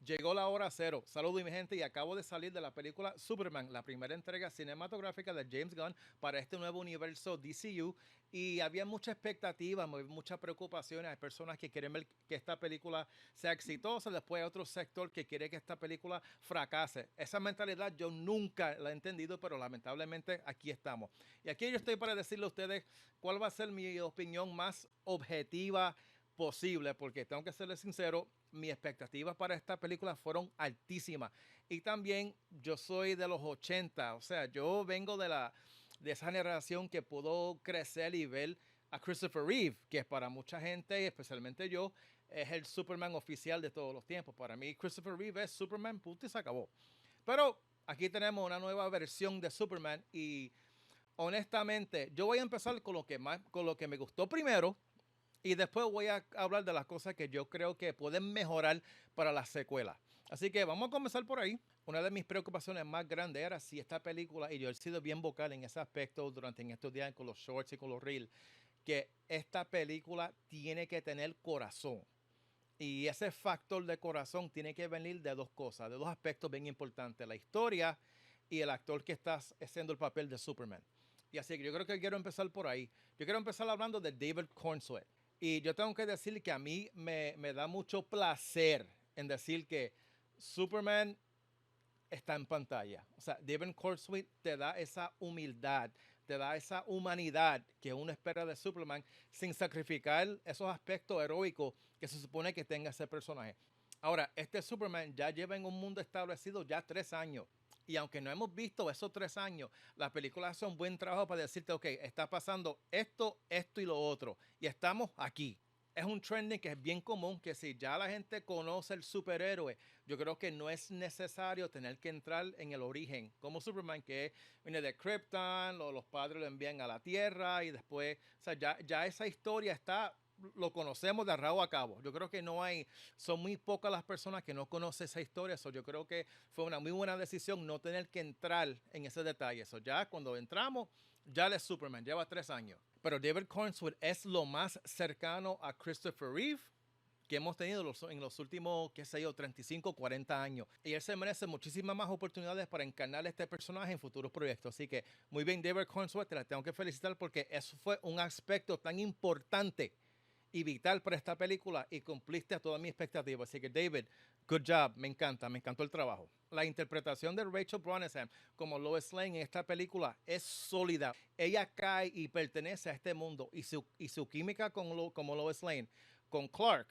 Llegó la hora cero. Saludos mi gente y acabo de salir de la película Superman, la primera entrega cinematográfica de James Gunn para este nuevo universo DCU y había mucha expectativa, muchas preocupaciones. Hay personas que quieren ver que esta película sea exitosa, después hay otro sector que quiere que esta película fracase. Esa mentalidad yo nunca la he entendido, pero lamentablemente aquí estamos. Y aquí yo estoy para decirle a ustedes cuál va a ser mi opinión más objetiva posible, porque tengo que serles sincero, mis expectativas para esta película fueron altísimas. Y también yo soy de los 80, o sea, yo vengo de esa generación que pudo crecer y ver a Christopher Reeve, que para mucha gente, especialmente yo, es el Superman oficial de todos los tiempos. Para mí, Christopher Reeve es Superman, punto y se acabó. Pero aquí tenemos una nueva versión de Superman y honestamente, yo voy a empezar con lo que me gustó primero, y después voy a hablar de las cosas que yo creo que pueden mejorar para la secuela. Así que vamos a comenzar por ahí. Una de mis preocupaciones más grandes era si esta película, y yo he sido bien vocal en ese aspecto durante en estos días con los shorts y con los reels, que esta película tiene que tener corazón. Y ese factor de corazón tiene que venir de dos cosas, de dos aspectos bien importantes, la historia y el actor que está haciendo el papel de Superman. Y así que yo creo que quiero empezar por ahí. Yo quiero empezar hablando de David Cornsweet. Y yo tengo que decir que a mí me da mucho placer en decir que Superman está en pantalla. O sea, David Cornsweet te da esa humildad, te da esa humanidad que uno espera de Superman sin sacrificar esos aspectos heroicos que se supone que tenga ese personaje. Ahora, este Superman ya lleva en un mundo establecido ya 3 años. Y aunque no hemos visto esos 3 años, la película hace un buen trabajo para decirte, ok, está pasando esto, esto y lo otro. Y estamos aquí. Es un trending que es bien común, que si ya la gente conoce el superhéroe, yo creo que no es necesario tener que entrar en el origen, como Superman, que viene de Krypton, los padres lo envían a la Tierra y después, o sea, ya esa historia está, lo conocemos de rabo a cabo. Yo creo que no hay, son muy pocas las personas que no conocen esa historia, so yo creo que fue una muy buena decisión no tener que entrar en ese detalle. Eso ya cuando entramos, ya él es Superman, lleva 3 años. Pero David Cornsweet es lo más cercano a Christopher Reeve que hemos tenido en los últimos, qué sé yo, 35, 40 años. Y él se merece muchísimas más oportunidades para encarnar a este personaje en futuros proyectos. Así que muy bien, David Cornsweet, te la tengo que felicitar porque eso fue un aspecto tan importante y vital para esta película y cumpliste a todas mis expectativas. Así que David, good job, me encanta, me encantó el trabajo. La interpretación de Rachel Brosnahan como Lois Lane en esta película es sólida. Ella cae y pertenece a este mundo y su química como Lois Lane con Clark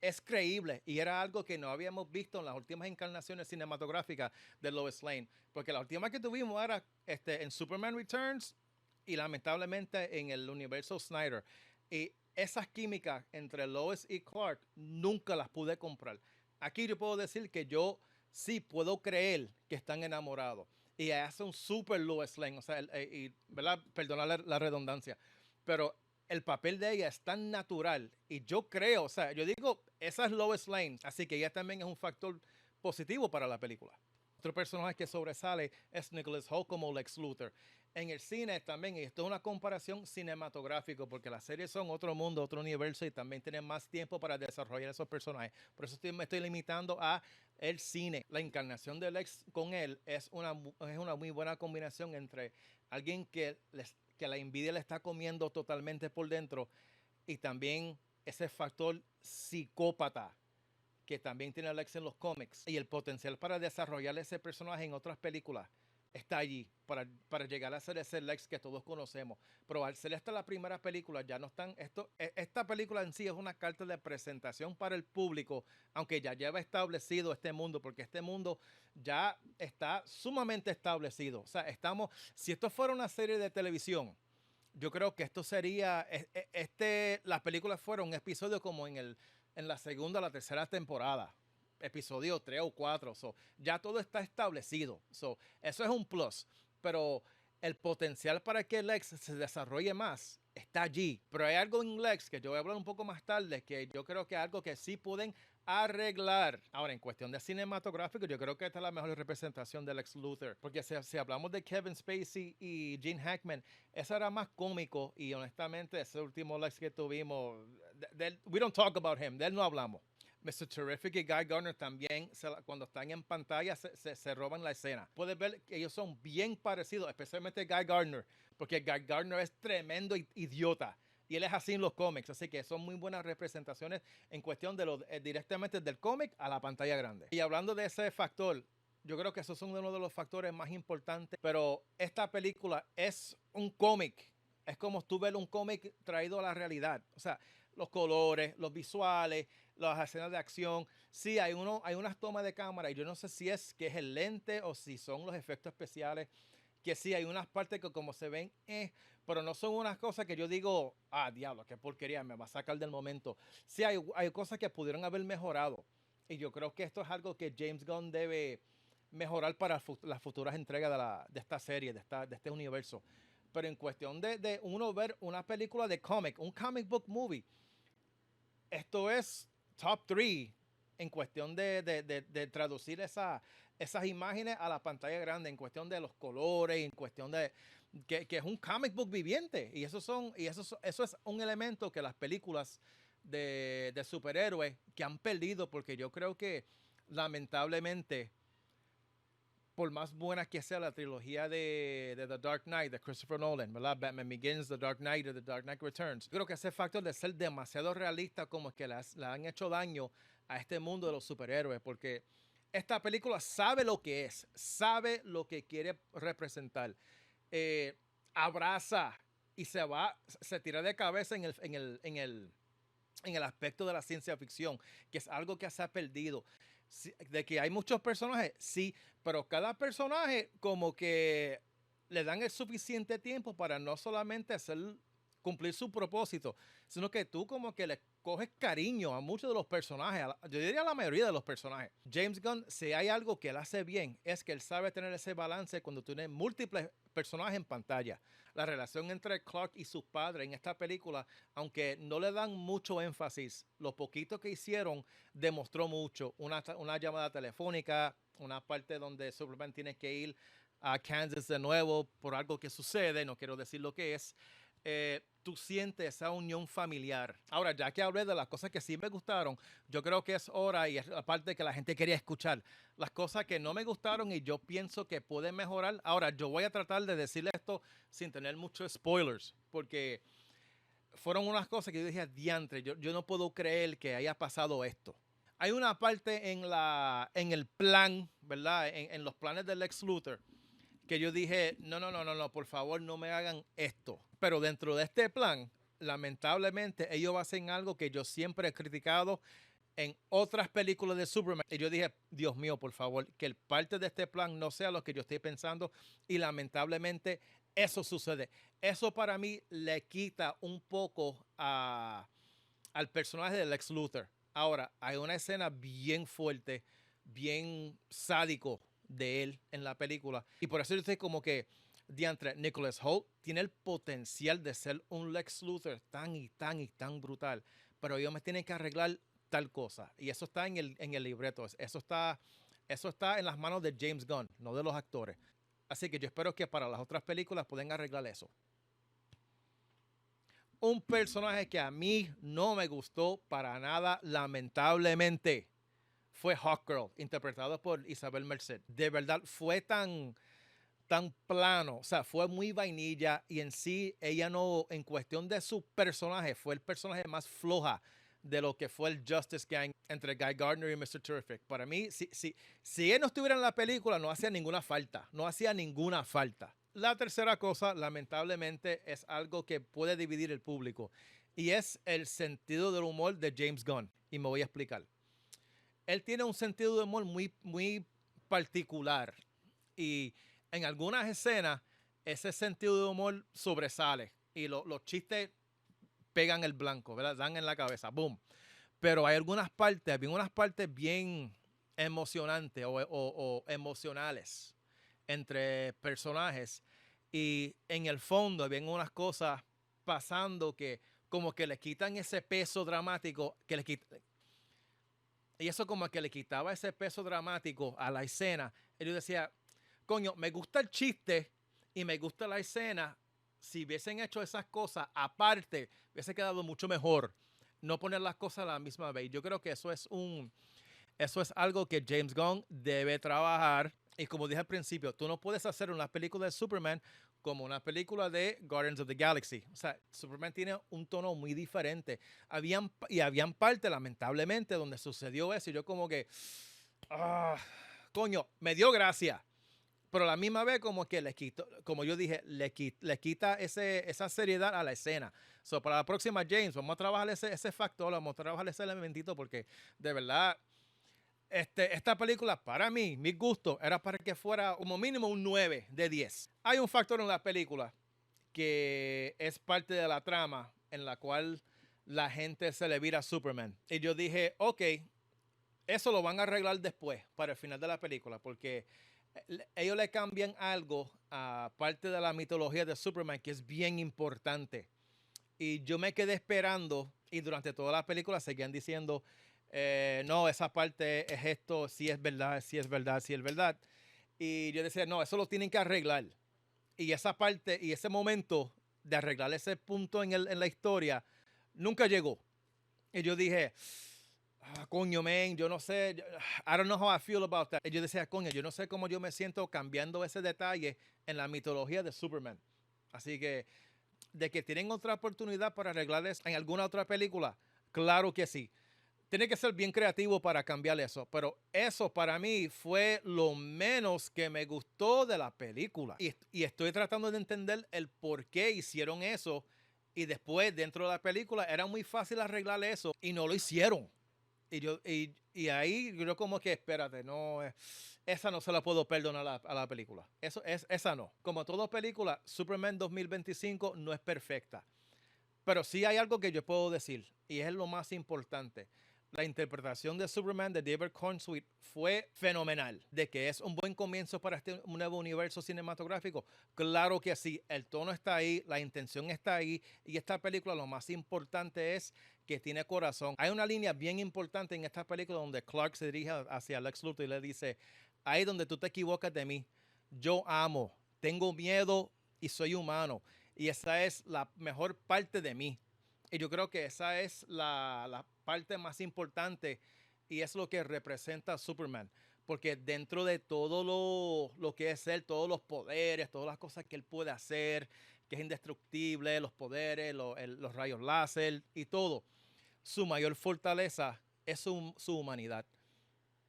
es creíble y era algo que no habíamos visto en las últimas encarnaciones cinematográficas de Lois Lane, porque la última que tuvimos era en Superman Returns y lamentablemente en el universo Snyder. Y esas químicas entre Lois y Clark nunca las pude comprar. Aquí yo puedo decir que yo sí puedo creer que están enamorados. Y hace un super Lois Lane, o sea, ¿verdad? Perdona la redundancia, pero el papel de ella es tan natural y yo creo, o sea, yo digo, esa es Lois Lane, así que ella también es un factor positivo para la película. Otro personaje que sobresale es Nicholas Hoult como Lex Luthor. En el cine también, y esto es una comparación cinematográfica, porque las series son otro mundo, otro universo, y también tienen más tiempo para desarrollar esos personajes. Por eso me estoy limitando a el cine. La encarnación de Lex con él es una muy buena combinación entre alguien que la envidia le está comiendo totalmente por dentro y también ese factor psicópata que también tiene Alex en los cómics y el potencial para desarrollar ese personaje en otras películas está allí para llegar a ser ese Lex que todos conocemos. Pero al ser esta la primera película, ya no están. Esta película en sí es una carta de presentación para el público, aunque ya lleva establecido este mundo, porque este mundo ya está sumamente establecido. O sea, si esto fuera una serie de televisión, yo creo que esto sería, las películas fueron un episodio como en la segunda o la tercera temporada, episodio 3 o 4, so, ya todo está establecido, so, eso es un plus, pero el potencial para que Lex se desarrolle más está allí, pero hay algo en Lex que yo voy a hablar un poco más tarde, que yo creo que es algo que sí pueden arreglar. Ahora, en cuestión de cinematográfico, yo creo que esta es la mejor representación del Lex Luthor. Porque si hablamos de Kevin Spacey y Gene Hackman, eso era más cómico. Y honestamente, ese último Lex que tuvimos, we don't talk about him, de él no hablamos. Mr. Terrific y Guy Gardner también, cuando están en pantalla, se roban la escena. Puedes ver que ellos son bien parecidos, especialmente Guy Gardner, porque Guy Gardner es tremendo idiota. Y él es así en los cómics, así que son muy buenas representaciones en cuestión de directamente del cómic a la pantalla grande. Y hablando de ese factor, yo creo que esos son uno de los factores más importantes, pero esta película es un cómic. Es como tú ver un cómic traído a la realidad. O sea, los colores, los visuales, las escenas de acción. Sí, hay unas tomas de cámara y yo no sé si es que es el lente o si son los efectos especiales, que sí, hay unas partes que como se ven, pero no son unas cosas que yo digo, diablo, qué porquería, me va a sacar del momento. Sí, hay cosas que pudieron haber mejorado y yo creo que esto es algo que James Gunn debe mejorar para las futuras entregas de esta serie, de este universo. Pero en cuestión de uno ver una película de cómic, un comic book movie, esto es top 3 en cuestión de traducir esas imágenes a la pantalla grande, en cuestión de los colores, en cuestión de que es un comic book viviente. Y eso es un elemento que las películas de superhéroes que han perdido, porque yo creo que lamentablemente, por más buena que sea la trilogía de The Dark Knight de Christopher Nolan, ¿verdad? Batman Begins, The Dark Knight y The Dark Knight Returns. Creo que ese factor de ser demasiado realista como es que le han hecho daño a este mundo de los superhéroes, porque esta película sabe lo que es, sabe lo que quiere representar. Abraza y se tira de cabeza en el aspecto de la ciencia ficción, que es algo que se ha perdido. De que hay muchos personajes, sí, pero cada personaje como que le dan el suficiente tiempo para no solamente cumplir su propósito, sino que tú como que le coges cariño a muchos de los personajes, yo diría a la mayoría de los personajes. James Gunn, si hay algo que él hace bien, es que él sabe tener ese balance cuando tiene múltiples personajes en pantalla. La relación entre Clark y sus padres en esta película, aunque no le dan mucho énfasis, lo poquito que hicieron demostró mucho. Una llamada telefónica, una parte donde Superman tiene que ir a Kansas de nuevo por algo que sucede, no quiero decir lo que es. Tú sientes esa unión familiar. Ahora, ya que hablé de las cosas que sí me gustaron, yo creo que es hora, y es la parte que la gente quería escuchar, las cosas que no me gustaron y yo pienso que pueden mejorar. Ahora, yo voy a tratar de decirle esto sin tener muchos spoilers, porque fueron unas cosas que yo dije, diantre, yo no puedo creer que haya pasado esto. Hay una parte en el plan, ¿verdad? En los planes del Lex Luthor, que yo dije, no, por favor, no me hagan esto. Pero dentro de este plan, lamentablemente, ellos hacen algo que yo siempre he criticado en otras películas de Superman. Y yo dije, Dios mío, por favor, que el parte de este plan no sea lo que yo estoy pensando. Y lamentablemente, eso sucede. Eso para mí le quita un poco al personaje de Lex Luthor. Ahora, hay una escena bien fuerte, bien sádico de él en la película. Y por eso yo estoy como que, diantre, Nicholas Hoult tiene el potencial de ser un Lex Luthor tan y tan y tan brutal. Pero ellos me tienen que arreglar tal cosa. Y eso está en el libreto. Eso está en las manos de James Gunn, no de los actores. Así que yo espero que para las otras películas puedan arreglar eso. Un personaje que a mí no me gustó para nada, lamentablemente, fue Hawkgirl, interpretado por Isabel Merced. De verdad, fue tan plano, o sea, fue muy vainilla y en sí, ella no, en cuestión de su personaje, fue el personaje más floja de lo que fue el Justice Gang entre Guy Gardner y Mr. Terrific. Para mí, si él no estuviera en la película, no hacía ninguna falta, no hacía ninguna falta. La tercera cosa, lamentablemente, es algo que puede dividir el público y es el sentido del humor de James Gunn. Y me voy a explicar. Él tiene un sentido de humor muy, muy particular y en algunas escenas ese sentido de humor sobresale y los chistes pegan el blanco, ¿verdad? Dan en la cabeza, boom. Pero hay unas partes bien emocionantes o emocionales entre personajes y en el fondo habían unas cosas pasando que como que le quitan ese peso dramático, y eso como que le quitaba ese peso dramático a la escena. Y yo decía, coño, me gusta el chiste y me gusta la escena. Si hubiesen hecho esas cosas aparte, hubiese quedado mucho mejor. no poner las cosas a la misma vez. Yo creo que eso es algo que James Gunn debe trabajar. Y como dije al principio, tú no puedes hacer una película de Superman como una película de Guardians of the Galaxy. O sea, Superman tiene un tono muy diferente. Habían partes, lamentablemente, donde sucedió eso. Y yo como que, ah, coño, me dio gracia. Pero a la misma vez como que le quito, como yo dije, le quita esa seriedad a la escena. So, para la próxima, James, vamos a trabajar ese factor, vamos a trabajar ese elementito porque de verdad esta película, para mí, mi gusto, era para que fuera como mínimo un 9 de 10. Hay un factor en la película que es parte de la trama en la cual la gente se le vira a Superman. Y yo dije, ok, eso lo van a arreglar después, para el final de la película, porque ellos le cambian algo a parte de la mitología de Superman que es bien importante. Y yo me quedé esperando y durante toda la película seguían diciendo, no, esa parte es esto, si es verdad, si es verdad, si es verdad. Y yo decía, no, eso lo tienen que arreglar. Y esa parte y ese momento de arreglar ese punto en la historia nunca llegó. Y yo dije, coño, man, yo no sé, I don't know how I feel about that. Y yo decía, coño, yo no sé cómo yo me siento cambiando ese detalle en la mitología de Superman. Así que de que tienen otra oportunidad para arreglar eso en alguna otra película, claro que sí. Tiene que ser bien creativo para cambiar eso, pero eso para mí fue lo menos que me gustó de la película. Y estoy tratando de entender el por qué hicieron eso y después dentro de la película era muy fácil arreglar eso y no lo hicieron. Y ahí yo como que, espérate, no, esa no se la puedo perdonar a la película. Esa no. Como toda película, Superman 2025 no es perfecta. Pero sí hay algo que yo puedo decir, y es lo más importante. La interpretación de Superman de David Cornsweet fue fenomenal. De que es un buen comienzo para este nuevo universo cinematográfico. Claro que sí, el tono está ahí, la intención está ahí. Y esta película lo más importante es que tiene corazón. Hay una línea bien importante en esta película donde Clark se dirige hacia Lex Luthor y le dice, ahí donde tú te equivocas de mí, yo amo, tengo miedo y soy humano. Y esa es la mejor parte de mí. Y yo creo que esa es la parte más importante y es lo que representa a Superman. Porque dentro de todo lo que es él, todos los poderes, todas las cosas que él puede hacer, que es indestructible, los poderes, los rayos láser y todo, su mayor fortaleza es su humanidad.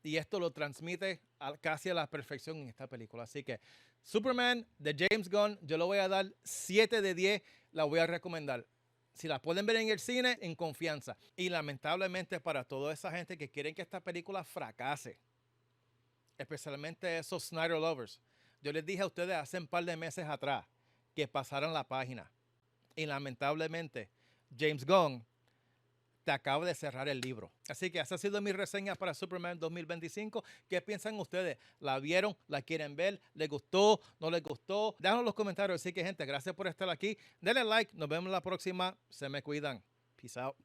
Y esto lo transmite casi a la perfección en esta película. Así que Superman de James Gunn, yo le voy a dar 7 de 10, la voy a recomendar. Si la pueden ver en el cine, en confianza. Y lamentablemente para toda esa gente que quieren que esta película fracase, especialmente esos Snyder Lovers, yo les dije a ustedes hace un par de meses atrás que pasaran la página. Y lamentablemente James Gunn te acabo de cerrar el libro. Así que esa ha sido mi reseña para Superman 2025. ¿Qué piensan ustedes? ¿La vieron? ¿La quieren ver? ¿Les gustó? ¿No les gustó? Déjanos en los comentarios. Así que, gente, gracias por estar aquí. Denle like. Nos vemos la próxima. Se me cuidan. Peace out.